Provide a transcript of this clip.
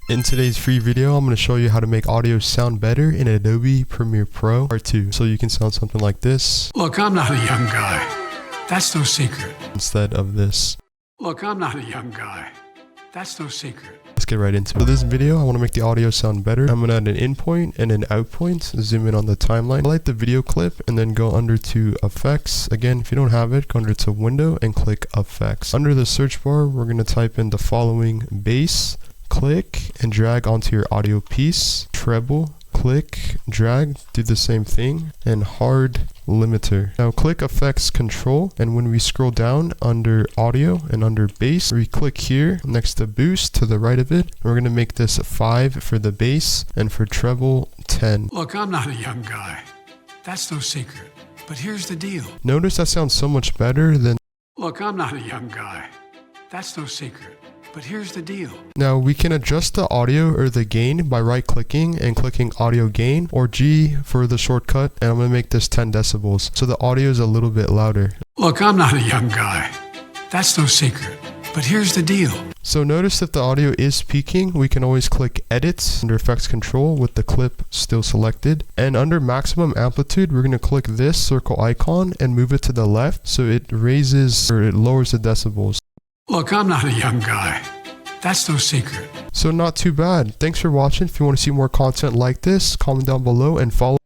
In today's free video, I'm going to show you how to make audio sound better in Adobe Premiere Pro Part 2. So you can sound something like this. Look, I'm not a young guy. That's no secret. Instead of this. Look, I'm not a young guy. That's no secret. Let's get right into it. For this video, I want to make the audio sound better. I'm going to add an in point and an out point. Zoom in on the timeline. Highlight the video clip and then go under to effects. Again, if you don't have it, go under to window and click effects. Under the search bar, we're going to type in the following: bass, click and drag onto your audio piece, treble, click, drag, do the same thing, and hard limiter. Now click effects control, and when we scroll down under audio and under bass, we click here next to boost to the right of it. We're going to make this 5 for the bass and for treble 10. Look, I'm not a young guy. That's no secret. But here's the deal. Notice that sounds so much better than... Look, I'm not a young guy. That's no secret. But here's the deal. Now we can adjust the audio or the gain by right clicking and clicking audio gain, or G for the shortcut, and I'm going to make this 10 decibels so the audio is a little bit louder. Look, I'm not a young guy. That's no secret. But here's the deal. So notice if the audio is peaking, we can always click edit under effects control with the clip still selected. And under maximum amplitude, we're going to click this circle icon and move it to the left so it raises or it lowers the decibels. Look, I'm not a young guy. That's no secret. So not too bad. Thanks for watching. If you want to see more content like this, comment down below and follow